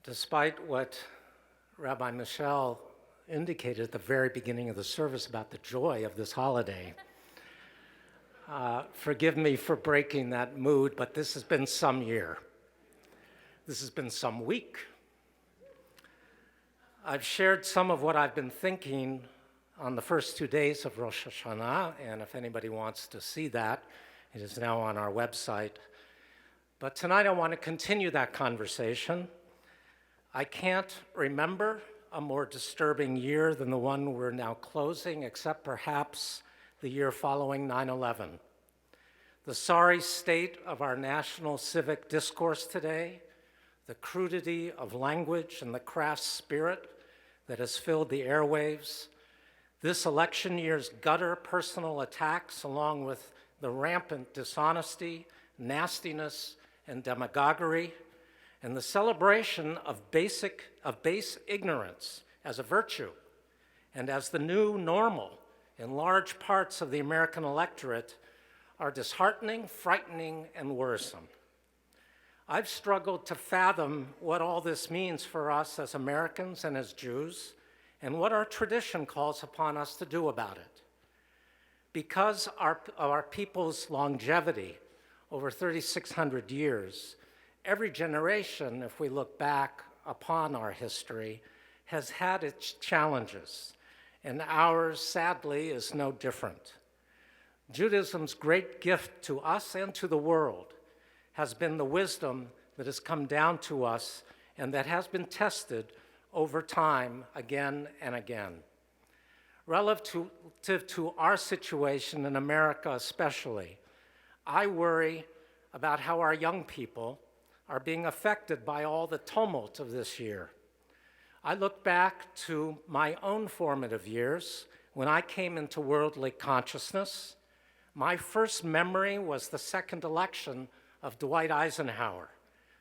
Despite what Rabbi Michelle indicated at the very beginning of the service about the joy of this holiday, forgive me for breaking that mood, but this has been some year. This has been some week. I've shared some of what I've been thinking on the first 2 days of Rosh Hashanah, and if anybody wants to see that, it is now on our website. But tonight I want to continue that conversation. I can't remember a more disturbing year than the one we're now closing, except perhaps the year following 9/11. The sorry state of our national civic discourse today, the crudity of language and the crass spirit that has filled the airwaves, this election year's gutter personal attacks, along with the rampant dishonesty, nastiness, and demagoguery, and the celebration of base ignorance as a virtue and as the new normal in large parts of the American electorate are disheartening, frightening, and worrisome. I've struggled to fathom what all this means for us as Americans and as Jews, and what our tradition calls upon us to do about it. Because of our people's longevity over 3,600 years, every generation, if we look back upon our history, has had its challenges, and ours, sadly, is no different. Judaism's great gift to us and to the world has been the wisdom that has come down to us and that has been tested over time again and again. Relative to our situation in America especially, I worry about how our young people are being affected by all the tumult of this year. I look back to my own formative years when I came into worldly consciousness. My first memory was the second election of Dwight Eisenhower,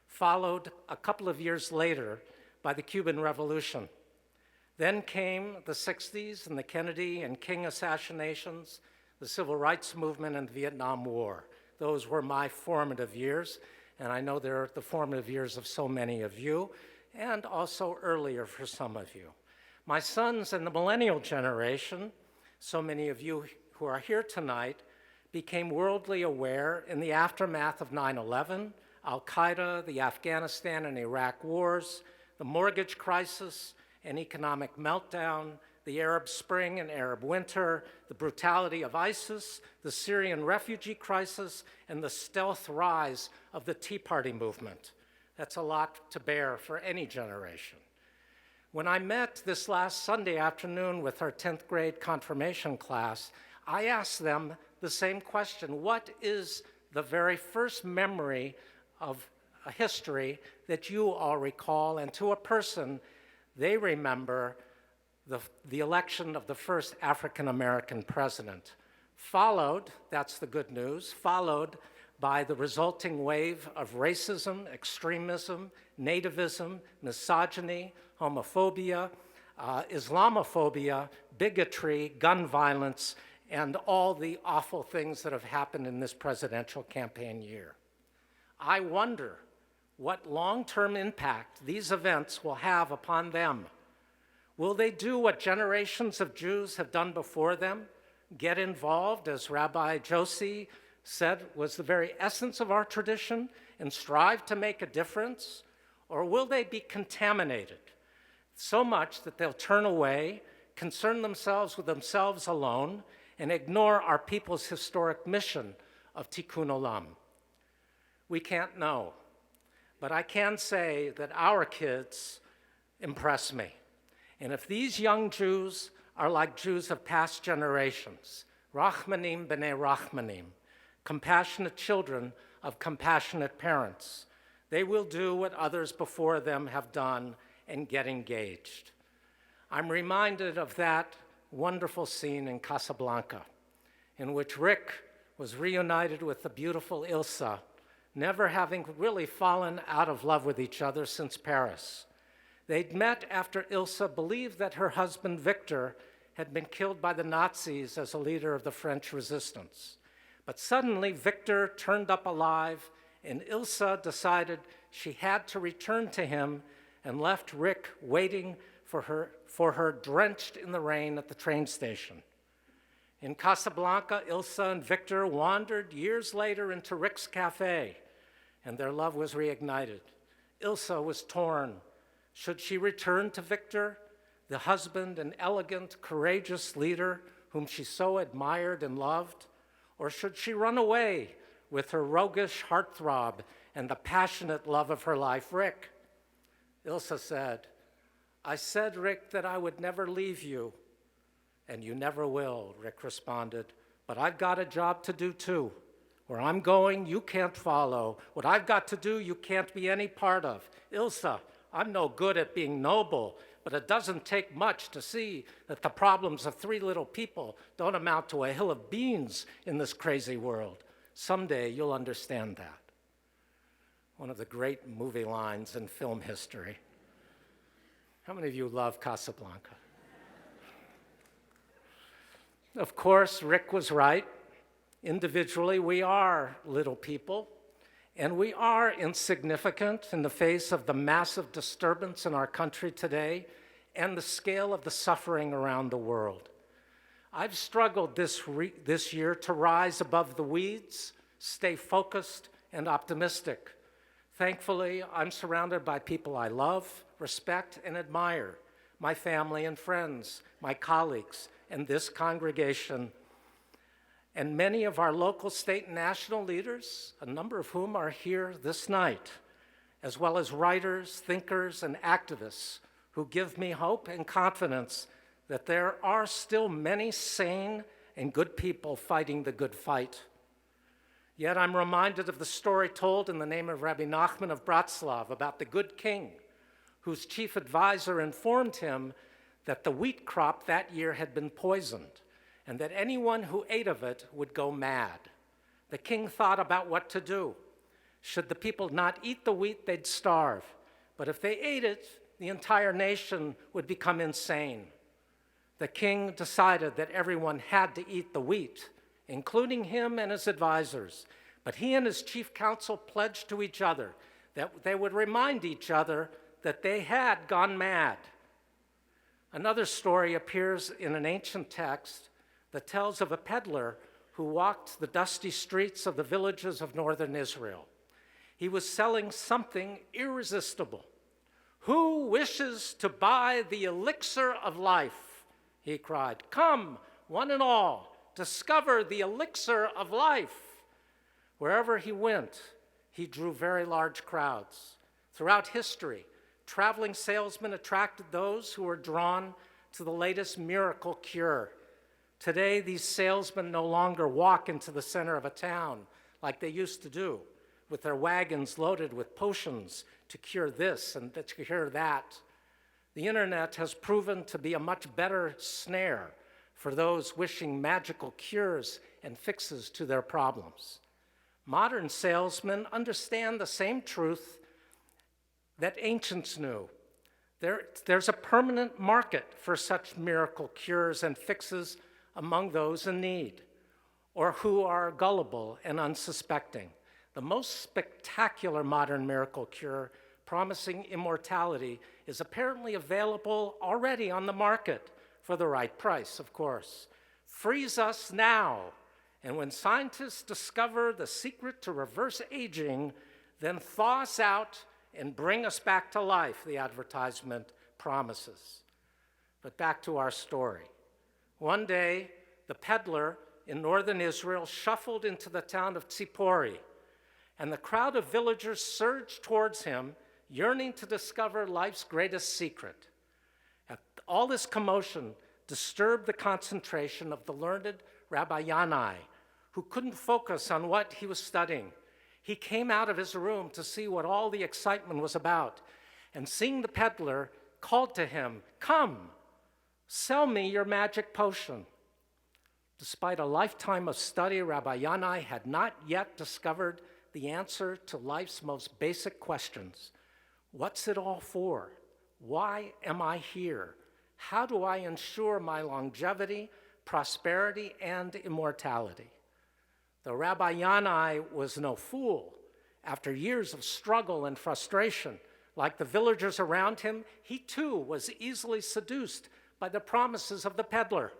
followed a couple of years later by the Cuban Revolution. Then came the 60s and the Kennedy and King assassinations, the Civil Rights Movement, and the Vietnam War. Those were my formative years, and I know they're the formative years of so many of you, and also earlier for some of you. My sons and the millennial generation, so many of you who are here tonight, became worldly aware in the aftermath of 9/11, Al-Qaeda, the Afghanistan and Iraq wars, the mortgage crisis and economic meltdown, the Arab Spring and Arab Winter, the brutality of ISIS, the Syrian refugee crisis, and the stealth rise of the Tea Party movement. That's a lot to bear for any generation. When I met this last Sunday afternoon with our 10th grade confirmation class, I asked them the same question: what is the very first memory of a history that you all recall? And to a person, they remember the election of the first African-American president, followed, that's the good news, followed by the resulting wave of racism, extremism, nativism, misogyny, homophobia, Islamophobia, bigotry, gun violence, and all the awful things that have happened in this presidential campaign year. I wonder what long-term impact these events will have upon them. Will they do what generations of Jews have done before them? Get involved, as Rabbi Josie said was the very essence of our tradition, and strive to make a difference? Or will they be contaminated so much that they'll turn away, concern themselves with themselves alone, and ignore our people's historic mission of Tikkun Olam? We can't know, but I can say that our kids impress me. And if these young Jews are like Jews of past generations, Rachmanim b'nei Rachmanim, compassionate children of compassionate parents, they will do what others before them have done and get engaged. I'm reminded of that wonderful scene in Casablanca, in which Rick was reunited with the beautiful Ilsa, never having really fallen out of love with each other since Paris. They'd met after Ilsa believed that her husband Victor had been killed by the Nazis as a leader of the French resistance. But suddenly Victor turned up alive, and Ilsa decided she had to return to him and left Rick waiting for her drenched in the rain at the train station. In Casablanca, Ilsa and Victor wandered years later into Rick's cafe, and their love was reignited. Ilsa was torn. Should she return to Victor, the husband and elegant, courageous leader whom she so admired and loved, or should she run away with her roguish heartthrob and the passionate love of her life, Rick? Ilsa said, "I said, Rick, that I would never leave you." "And you never will," Rick responded. "But I've got a job to do too. Where I'm going, you can't follow. What I've got to do, you can't be any part of. Ilsa, I'm no good at being noble, but it doesn't take much to see that the problems of three little people don't amount to a hill of beans in this crazy world. Someday you'll understand that." One of the great movie lines in film history. How many of you love Casablanca? Of course, Rick was right. Individually, we are little people, and we are insignificant in the face of the massive disturbance in our country today and the scale of the suffering around the world. I've struggled this year to rise above the weeds, stay focused and optimistic. Thankfully, I'm surrounded by people I love, respect, and admire, my family and friends, my colleagues, and this congregation, and many of our local, state, and national leaders, a number of whom are here this night, as well as writers, thinkers, and activists who give me hope and confidence that there are still many sane and good people fighting the good fight. Yet I'm reminded of the story told in the name of Rabbi Nachman of Bratslav about the good king, whose chief advisor informed him that the wheat crop that year had been poisoned, and that anyone who ate of it would go mad. The king thought about what to do. Should the people not eat the wheat, they'd starve. But if they ate it, the entire nation would become insane. The king decided that everyone had to eat the wheat, including him and his advisors. But he and his chief counsel pledged to each other that they would remind each other that they had gone mad. Another story appears in an ancient text that tells of a peddler who walked the dusty streets of the villages of northern Israel. He was selling something irresistible. "Who wishes to buy the elixir of life?" he cried. "Come, one and all, discover the elixir of life." Wherever he went, he drew very large crowds. Throughout history, traveling salesmen attracted those who were drawn to the latest miracle cure. Today, these salesmen no longer walk into the center of a town like they used to do, with their wagons loaded with potions to cure this and to cure that. The internet has proven to be a much better snare for those wishing magical cures and fixes to their problems. Modern salesmen understand the same truth that ancients knew. There's a permanent market for such miracle cures and fixes among those in need, or who are gullible and unsuspecting. The most spectacular modern miracle cure, promising immortality, is apparently available already on the market for the right price, of course. Freeze us now. And when scientists discover the secret to reverse aging, then thaw us out and bring us back to life, the advertisement promises. But back to our story. One day, the peddler in northern Israel shuffled into the town of Tzipori, and the crowd of villagers surged towards him, yearning to discover life's greatest secret. All this commotion disturbed the concentration of the learned Rabbi Yanai, who couldn't focus on what he was studying. He came out of his room to see what all the excitement was about, and seeing the peddler, called to him, "Come, sell me your magic potion." Despite a lifetime of study, Rabbi Yanai had not yet discovered the answer to life's most basic questions. What's it all for? Why am I here? How do I ensure my longevity, prosperity, and immortality? Though Rabbi Yanai was no fool, after years of struggle and frustration, Like the villagers around him, he too was easily seduced by the promises of the peddler.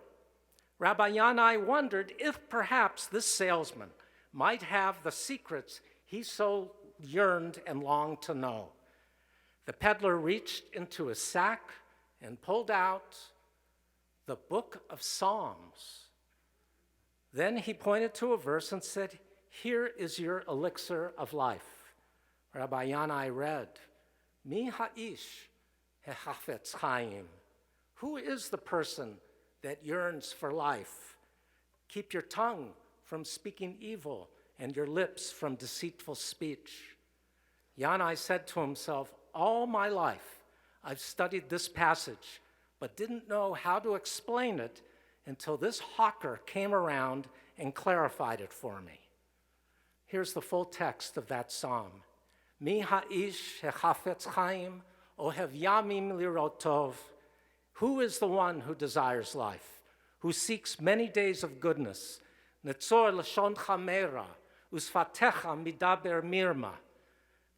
Rabbi Yanai wondered if perhaps this salesman might have the secrets he so yearned and longed to know. The peddler reached into his sack and pulled out the book of Psalms. Then he pointed to a verse and said, "Here is your elixir of life." Rabbi Yanai read, "Mi ha'ish hechafetz chaim." Who is the person that yearns for life? Keep your tongue from speaking evil and your lips from deceitful speech. Yanai said to himself, all my life I've studied this passage, but didn't know how to explain it until this hawker came around and clarified it for me. Here's the full text of that psalm. Mi ha'ish hechafetz chaim ohev yamim lirot tov. Who is the one who desires life, who seeks many days of goodness? Netzor lashon chamera, usfatecha midaber mirma.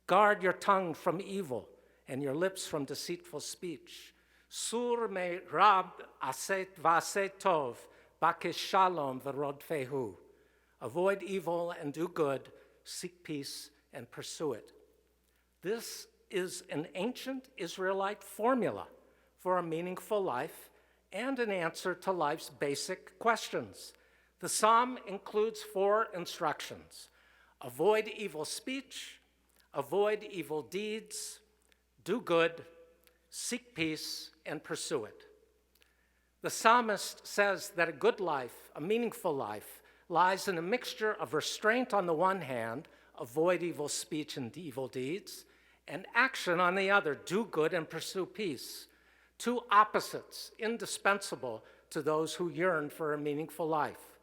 Guard your tongue from evil and your lips from deceitful speech. Sur me rab aset v'aset tov, bakesh shalom v'rodfehu. Avoid evil and do good, seek peace and pursue it. This is an ancient Israelite formula for a meaningful life and an answer to life's basic questions. The psalm includes 4 instructions: avoid evil speech, avoid evil deeds, do good, seek peace, and pursue it. The psalmist says that a good life, a meaningful life, lies in a mixture of restraint on the one hand, avoid evil speech and evil deeds, and action on the other, do good and pursue peace. 2 opposites indispensable to those who yearn for a meaningful life.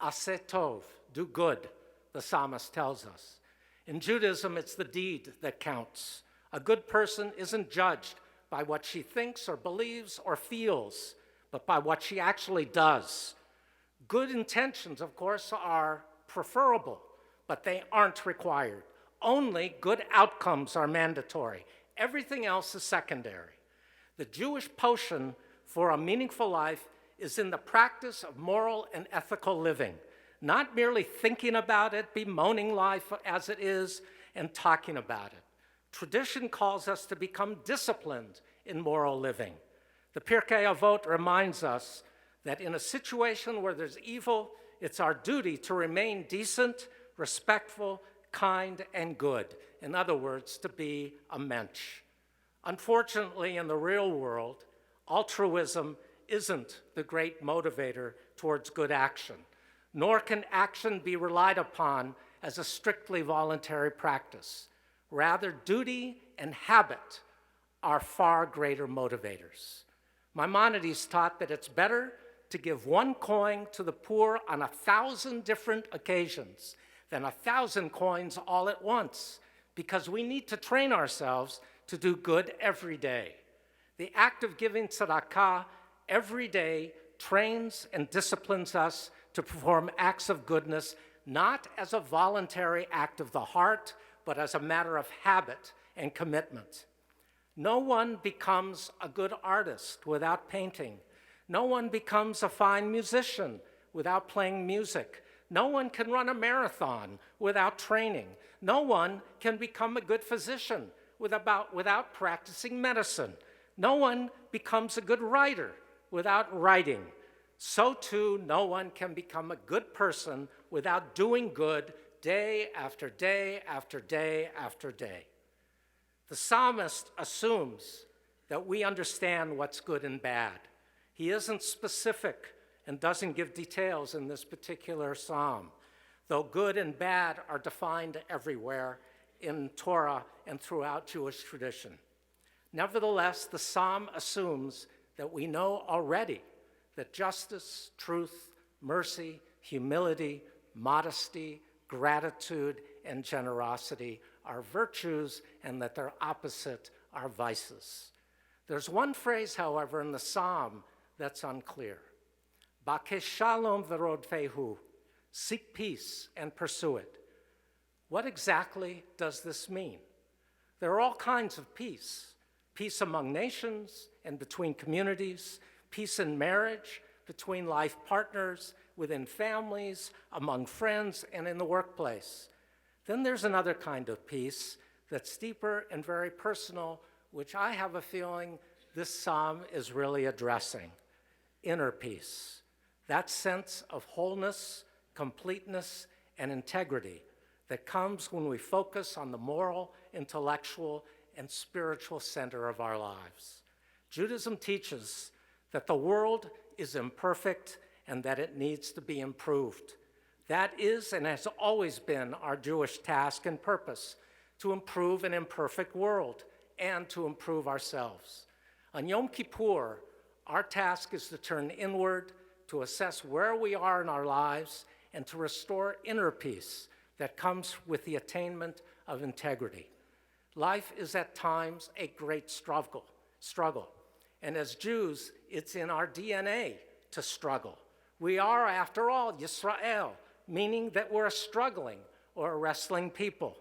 Aseh tov, do good, the psalmist tells us. In Judaism, it's the deed that counts. A good person isn't judged by what she thinks or believes or feels, but by what she actually does. Good intentions, of course, are preferable, but they aren't required. Only good outcomes are mandatory. Everything else is secondary. The Jewish potion for a meaningful life is in the practice of moral and ethical living, not merely thinking about it, bemoaning life as it is, and talking about it. Tradition calls us to become disciplined in moral living. The Pirkei Avot reminds us that in a situation where there's evil, it's our duty to remain decent, respectful, kind, and good. In other words, to be a mensch. Unfortunately, in the real world, altruism isn't the great motivator towards good action, nor can action be relied upon as a strictly voluntary practice. Rather, duty and habit are far greater motivators. Maimonides taught that it's better to give 1 coin to the poor on 1,000 different occasions than 1,000 coins all at once, because we need to train ourselves to do good every day. The act of giving tzedakah every day trains and disciplines us to perform acts of goodness, not as a voluntary act of the heart, but as a matter of habit and commitment. No one becomes a good artist without painting. No one becomes a fine musician without playing music. No one can run a marathon without training. No one can become a good physician without practicing medicine. No one becomes a good writer without writing. So too, no one can become a good person without doing good day after day after day after day. The psalmist assumes that we understand what's good and bad. He isn't specific and doesn't give details in this particular psalm, though good and bad are defined everywhere in Torah and throughout Jewish tradition. Nevertheless, the psalm assumes that we know already that justice, truth, mercy, humility, modesty, gratitude, and generosity are virtues, and that their opposite are vices. There's one phrase, however, in the psalm that's unclear. Bakesh shalom v'rodfehu, seek peace and pursue it. What exactly does this mean? There are all kinds of peace. Peace among nations and between communities, peace in marriage, between life partners, within families, among friends, and in the workplace. Then there's another kind of peace that's deeper and very personal, which I have a feeling this psalm is really addressing. Inner peace. That sense of wholeness, completeness, and integrity that comes when we focus on the moral, intellectual, and spiritual center of our lives. Judaism teaches that the world is imperfect and that it needs to be improved. That is and has always been our Jewish task and purpose, to improve an imperfect world and to improve ourselves. On Yom Kippur, our task is to turn inward, to assess where we are in our lives, and to restore inner peace that comes with the attainment of integrity. Life is at times a great struggle. And as Jews, it's in our DNA to struggle. We are, after all, Yisrael, meaning that we're a struggling or a wrestling people.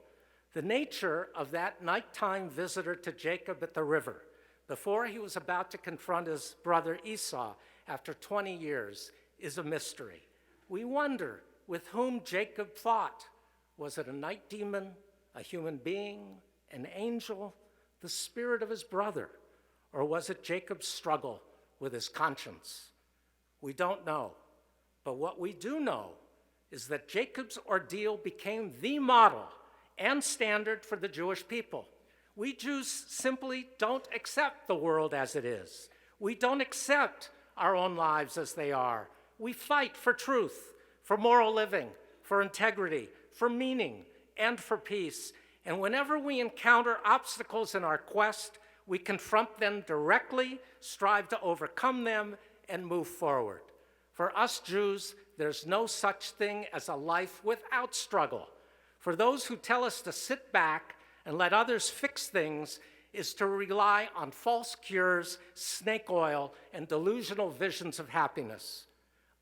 The nature of that nighttime visitor to Jacob at the river, before he was about to confront his brother Esau after 20 years, is a mystery. We wonder with whom Jacob fought. Was it a night demon, a human being, an angel, the spirit of his brother? Or was it Jacob's struggle with his conscience? We don't know. But what we do know is that Jacob's ordeal became the model and standard for the Jewish people. We Jews simply don't accept the world as it is. We don't accept our own lives as they are. We fight for truth, for moral living, for integrity, for meaning, and for peace. And whenever we encounter obstacles in our quest, we confront them directly, strive to overcome them, and move forward. For us Jews, there's no such thing as a life without struggle. For those who tell us to sit back and let others fix things is to rely on false cures, snake oil, and delusional visions of happiness.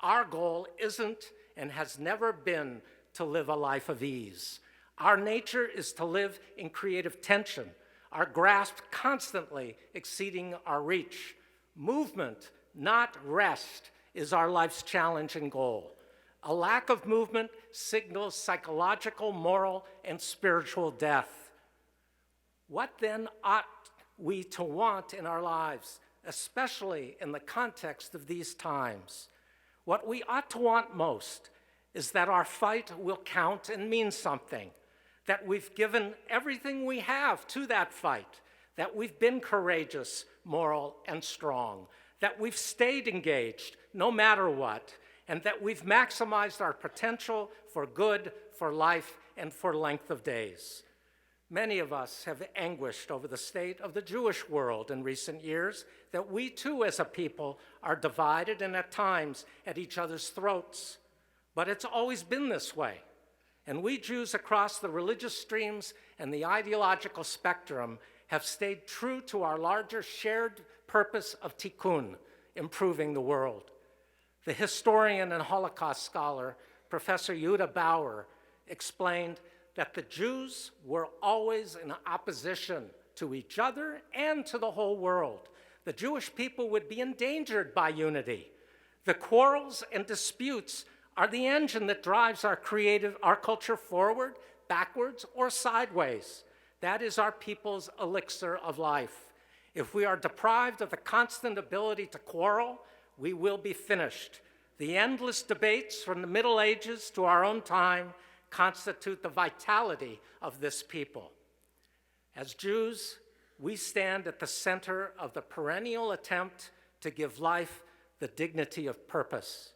Our goal isn't and has never been to live a life of ease. Our nature is to live in creative tension, our grasp constantly exceeding our reach. Movement, not rest, is our life's challenge and goal. A lack of movement signals psychological, moral, and spiritual death. What then ought we to want in our lives, especially in the context of these times? What we ought to want most is that our fight will count and mean something, that we've given everything we have to that fight, that we've been courageous, moral, and strong, that we've stayed engaged no matter what, and that we've maximized our potential for good, for life, and for length of days. Many of us have anguished over the state of the Jewish world in recent years, that we too as a people are divided and at times at each other's throats. But it's always been this way. And we Jews across the religious streams and the ideological spectrum have stayed true to our larger shared purpose of tikkun, improving the world. The historian and Holocaust scholar, Professor Yehuda Bauer, explained that the Jews were always in opposition to each other and to the whole world. The Jewish people would be endangered by unity. The quarrels and disputes are the engine that drives our culture forward, backwards, or sideways. That is our people's elixir of life. If we are deprived of the constant ability to quarrel, we will be finished. The endless debates from the Middle Ages to our own time constitute the vitality of this people. As Jews, we stand at the center of the perennial attempt to give life the dignity of purpose.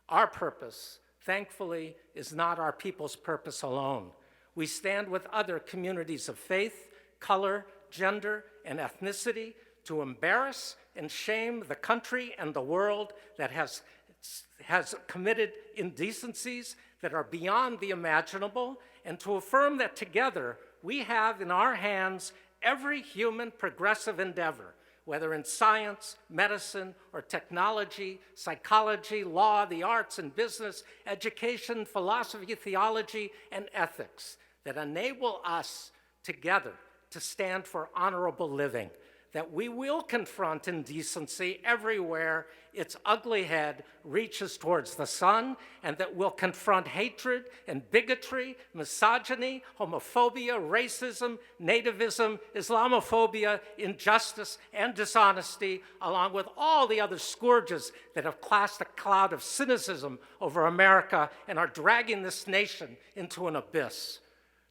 Our purpose, thankfully, is not our people's purpose alone. We stand with other communities of faith, color, gender, and ethnicity to embarrass and shame the country and the world that has committed indecencies that are beyond the imaginable, and to affirm that together we have in our hands every human progressive endeavor, whether in science, medicine, or technology, psychology, law, the arts and business, education, philosophy, theology, and ethics, that enable us together to stand for honorable living, that we will confront indecency everywhere its ugly head reaches towards the sun, and that we'll confront hatred and bigotry, misogyny, homophobia, racism, nativism, Islamophobia, injustice, and dishonesty, along with all the other scourges that have cast a cloud of cynicism over America and are dragging this nation into an abyss.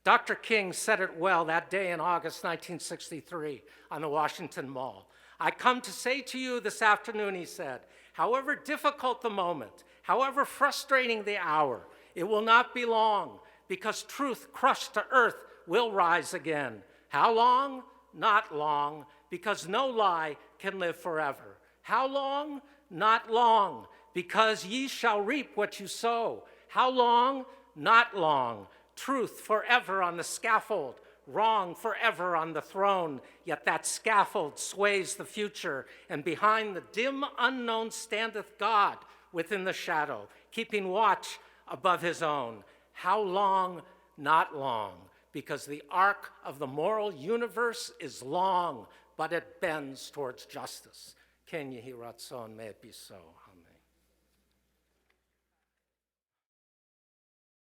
Dr. King said it well that day in August 1963 on the Washington Mall. "I come to say to you this afternoon," he said, "however difficult the moment, however frustrating the hour, it will not be long, because truth crushed to earth will rise again. How long? Not long, because no lie can live forever. How long? Not long, because ye shall reap what you sow. How long? Not long. Truth forever on the scaffold, wrong forever on the throne, yet that scaffold sways the future, and behind the dim unknown standeth God within the shadow, keeping watch above his own. How long? Not long, because the arc of the moral universe is long, but it bends towards justice." Ken Yehi Ratzon, may it be so.